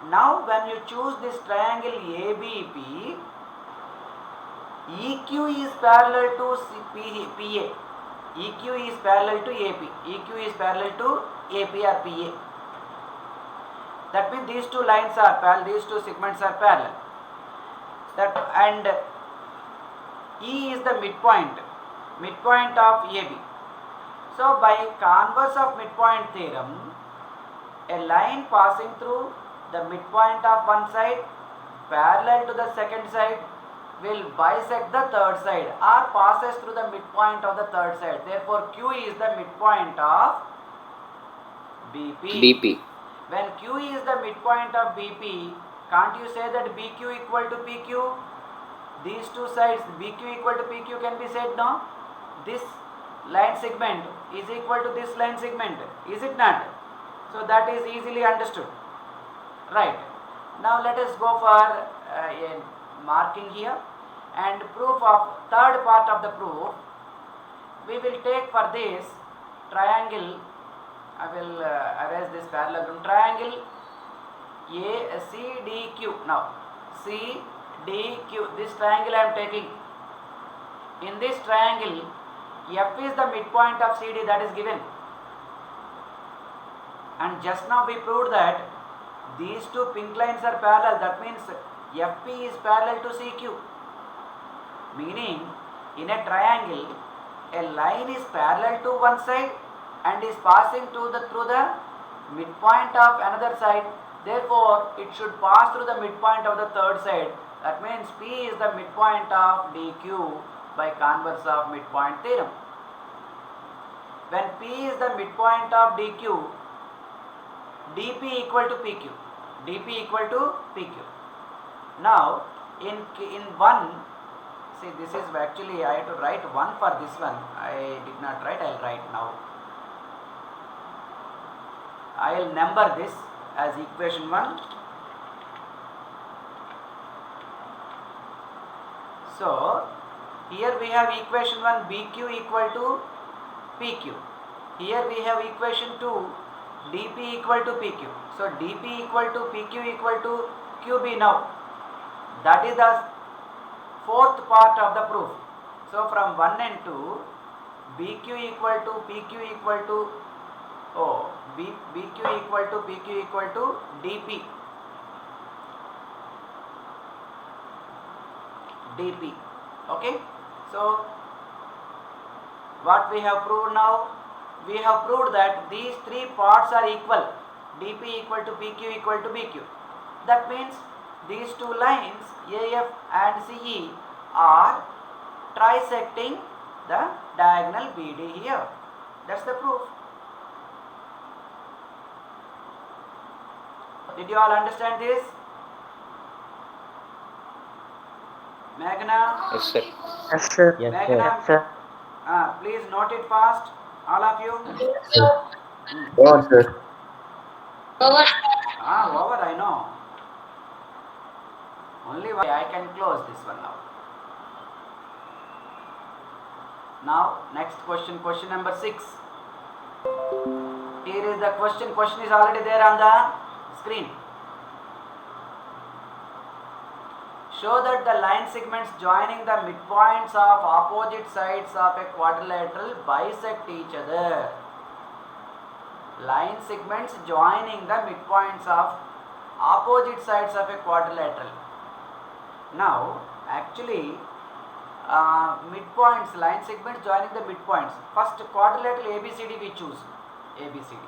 Now when you choose this triangle ABP, EQ is parallel to PA. EQ is parallel to AP. EQ is parallel to AP or PA. That means these two lines are parallel, these two segments are parallel. And E is the midpoint of AB. So by converse of midpoint theorem, a line passing through the midpoint of one side parallel to the second side will bisect the third side, or passes through the midpoint of the third side. Therefore Q is the midpoint of BP. When Q is the midpoint of BP, can't you say that BQ equal to PQ? These two sides, BQ equal to PQ, can be said, no? This line segment is equal to this line segment, is it not? So that is easily understood, right? Now let us go for a marking here, and proof of third part of the proof. We will take for this triangle, I will erase this parallelogram, triangle ACDQ. Now CDQ, this triangle I am taking. In this triangle, F is the midpoint of CD, that is given, and just now we proved that these two pink lines are parallel. That means FP is parallel to CQ, meaning in a triangle a line is parallel to one side and is passing through the midpoint of another side. Therefore it should pass through the midpoint of the third side. That means P is the midpoint of DQ by converse of midpoint theorem. When P is the midpoint of DQ, DP equal to PQ. DP equal to PQ. Now in one, see, this is actually, I have to write one for this one. I did not write, I will write now. I will number this as equation 1. So here we have equation 1, BQ equal to PQ. Here we have equation 2, DP equal to PQ. So DP equal to PQ equal to QB now. That is the fourth part of the proof. So from 1 and 2, BQ equal to PQ equal to Oh, BQ equal to PQ equal to DP. DP. Okay. So what we have proved now? We have proved that these three parts are equal. DP equal to PQ equal to BQ. That means these two lines AF and CE are trisecting the diagonal BD here. That's the proof. Did you all understand this? Meghna? Yes, sir. Yes, sir. Yes, Meghna? Sir. Please note it fast, all of you. sir. Over, sir. Over, I know. Only one I can close this one now. Now, next question, question number 6. Here is the question. Question is already there on the screen. Show that the line segments joining the midpoints of opposite sides of a quadrilateral bisect each other. Line segments joining the midpoints of opposite sides of a quadrilateral. Now, actually, midpoints, line segments joining the midpoints. First, quadrilateral ABCD we choose. ABCD.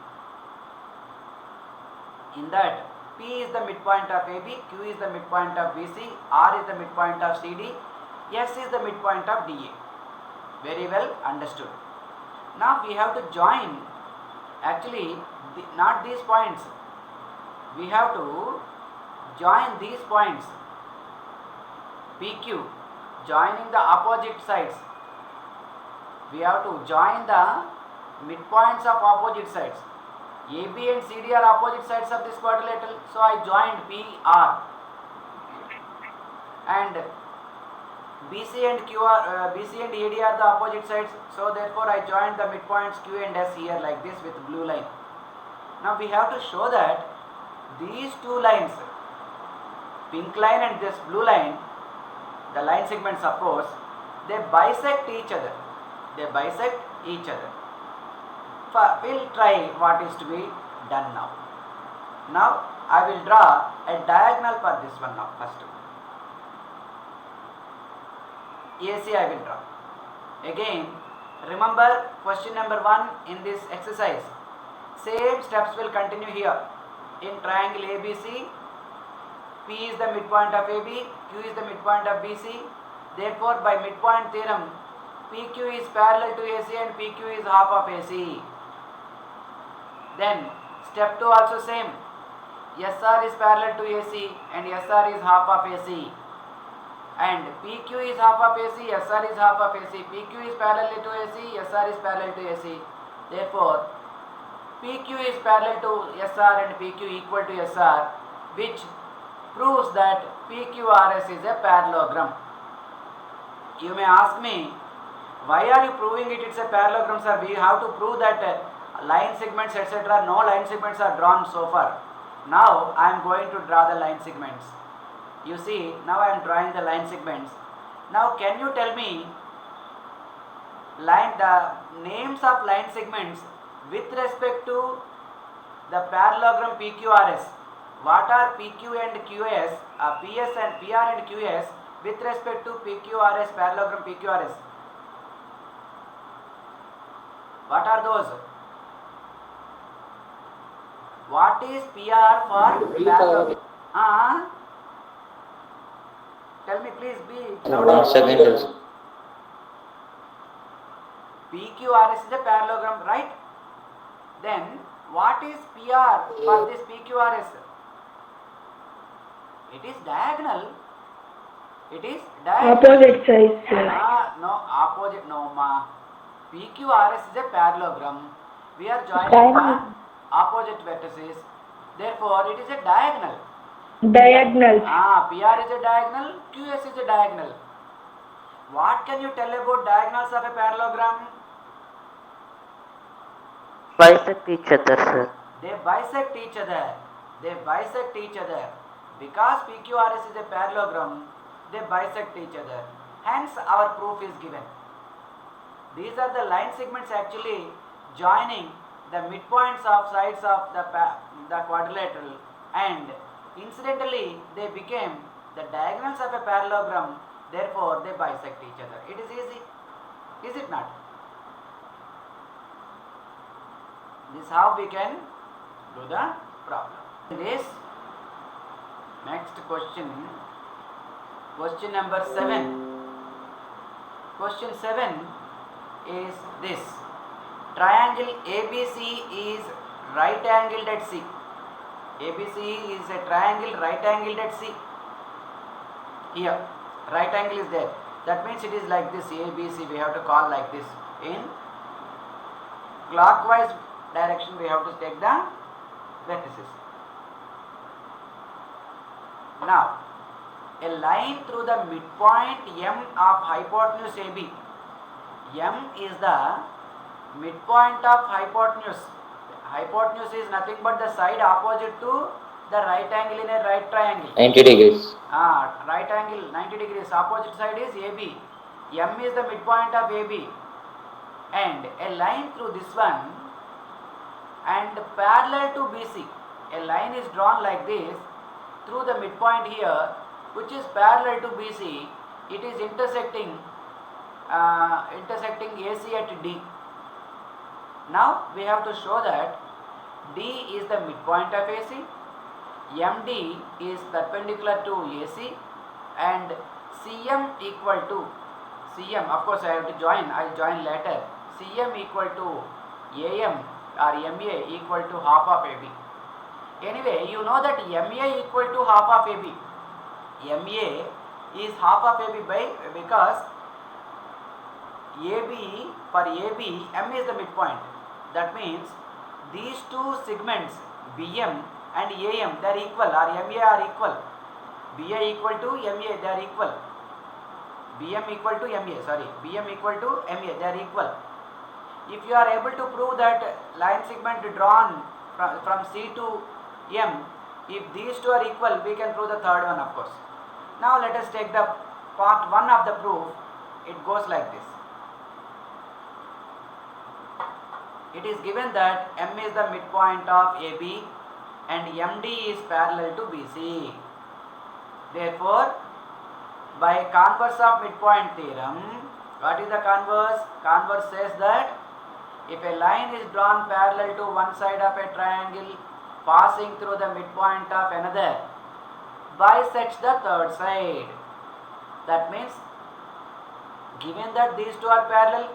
In that, P is the midpoint of AB, Q is the midpoint of BC, R is the midpoint of CD, S is the midpoint of DA. Very well understood. Now we have to join, actually not these points, we have to join these points, PQ, joining the opposite sides. We have to join the midpoints of opposite sides. AB and CD are opposite sides of this quadrilateral, so I joined PR. And BC and AD are the opposite sides, so therefore I joined the midpoints Q and S here like this with blue line. Now we have to show that these two lines, pink line and this blue line, the line segments of course, they bisect each other. They bisect each other. We'll try what is to be done now. Now I will draw a diagonal for this one now first. AC I will draw. Again, remember question number 1 in this exercise. Same steps will continue here. In triangle ABC, P is the midpoint of AB, Q is the midpoint of BC. Therefore, by midpoint theorem, PQ is parallel to AC and PQ is half of AC. Then step 2 also same. SR is parallel to AC and SR is half of AC. And PQ is half of AC, SR is half of AC. PQ is parallel to AC, SR is parallel to AC. Therefore, PQ is parallel to SR and PQ equal to SR, which proves that PQRS is a parallelogram. You may ask me, why are you proving it? It's a parallelogram, sir. We have to prove that line segments, etc. No line segments are drawn so far. Now I am going to draw the line segments. You see, now I am drawing the line segments. Now can you tell me the names of line segments with respect to the parallelogram PQRS? What are PQ and QS, PS and PR and QS with respect to PQRS, parallelogram PQRS? What are those? What is PR for parallelogram? Tell me please, be louder. 1 second. PQRS is a parallelogram, right? Then what is PR for this PQRS? It is diagonal. It is diagonal. Opposite sides, sir. No, opposite, no ma. PQRS is a parallelogram. We are joining the opposite vertices. Therefore, it is a diagonal. Diagonal. PR is a diagonal, QS is a diagonal. What can you tell about diagonals of a parallelogram? Bisect each other, sir. They bisect each other. They bisect each other. Because PQRS is a parallelogram, they bisect each other. Hence, our proof is given. These are the line segments actually joining the midpoints of sides of the quadrilateral, and incidentally they became the diagonals of a parallelogram, therefore they bisect each other. It is easy, is it not? This is how we can do the problem. This next question number 7. Question 7 is this: triangle ABC is right angled at C. ABC is a triangle right angled at C. Here, right angle is there. That means it is like this. ABC we have to call like this. In clockwise direction we have to take the vertices. Now, a line through the midpoint M of hypotenuse AB. M is the midpoint of hypotenuse. Hypotenuse is nothing but the side opposite to the right angle in a right triangle. 90 degrees. Right angle 90 degrees. Opposite side is AB. M is the midpoint of AB. And a line through this one and parallel to BC. A line is drawn like this through the midpoint here, which is parallel to BC. It is intersecting AC at D. Now we have to show that D is the midpoint of AC, MD is perpendicular to AC, and CM equal to CM. Of course, I have to join. I will join later. CM equal to AM or MA equal to half of AB. Anyway, you know that MA equal to half of AB. MA is half of AB because AB, for AB, M is the midpoint. That means these two segments BM and AM, they are equal, or MA are equal. BA equal to MA, they are equal. BM equal to MA, BM equal to MA, they are equal. If you are able to prove that line segment drawn from C to M, if these two are equal, we can prove the third one, of course. Now let us take the part 1 of the proof. It goes like this. It is given that M is the midpoint of AB and MD is parallel to BC. Therefore, by converse of midpoint theorem, what is the converse? Converse says that if a line is drawn parallel to one side of a triangle passing through the midpoint of another, bisects the third side. That means, given that these two are parallel,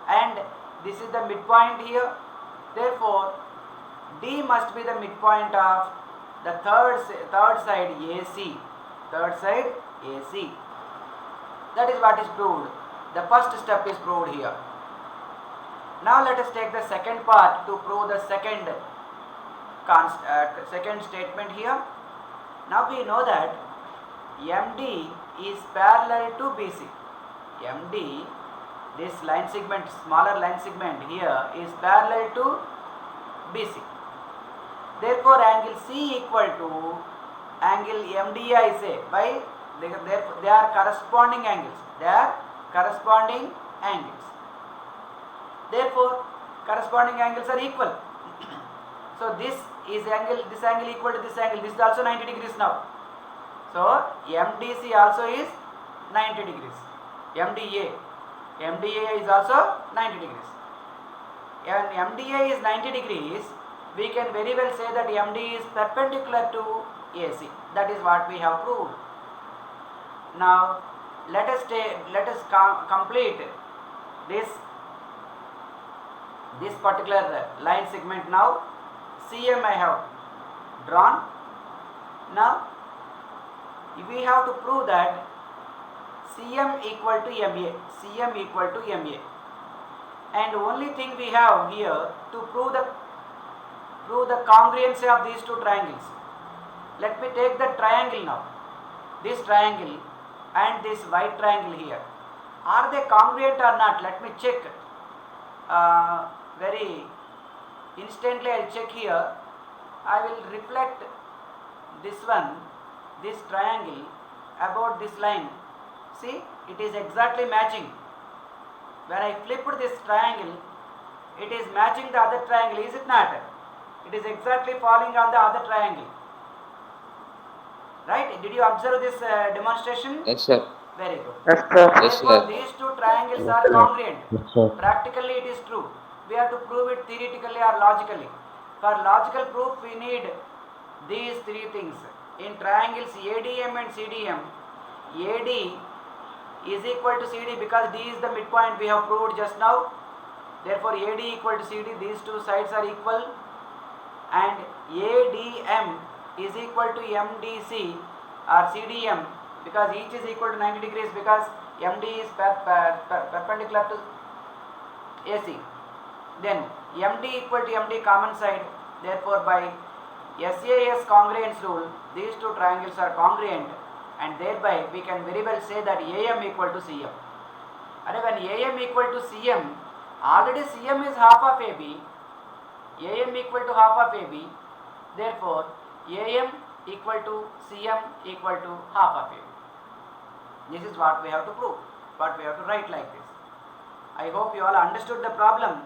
and this is the midpoint here, therefore D must be the midpoint of the third side AC. That is what is proved. The first step is proved here. Now let us take the second part to prove the second statement here. Now we know that MD is parallel to BC. MD, this line segment, smaller line segment here, is parallel to BC. Therefore, angle C equal to angle MDA, I say. Why? They are corresponding angles. Therefore, corresponding angles are equal. So this angle equal to this angle. This is also 90 degrees now. So MDC also is 90 degrees. MDA is also 90 degrees. And MDA is 90 degrees. We can very well say that MD is perpendicular to AC. That is what we have proved. Now let us complete this particular line segment. Now CM I have drawn. Now we have to prove that CM equal to MA. And only thing we have here to prove the congruency of these two triangles. Let me take the triangle now. This triangle and this white triangle here. Are they congruent or not? Let me check. Very instantly I will check here. I will reflect this triangle about this line. See, it is exactly matching. when I flipped this triangle, it is matching the other triangle, is it not? It is exactly falling on the other triangle. Right? Did you observe this demonstration? Yes, sir. Very good. Yes, sir. Yes, Therefore, sir. these two triangles are congruent. Yes, sir. Practically, it is true. We have to prove it theoretically or logically. For logical proof, we need these three things. In triangles ADM and CDM, AD is equal to CD because D is the midpoint we have proved just now. Therefore, AD equal to CD, these two sides are equal. And ADM is equal to MDC or CDM because each is equal to 90 degrees because MD is perpendicular to AC. Then MD equal to MD common side. Therefore, by SAS congruence rule, these two triangles are congruent, and thereby we can very well say that AM equal to CM. And when AM equal to CM, already CM is half of AB. AM equal to half of AB. Therefore, AM equal to CM equal to half of AB. This is what we have to prove, what we have to write like this. I hope you all understood the problem.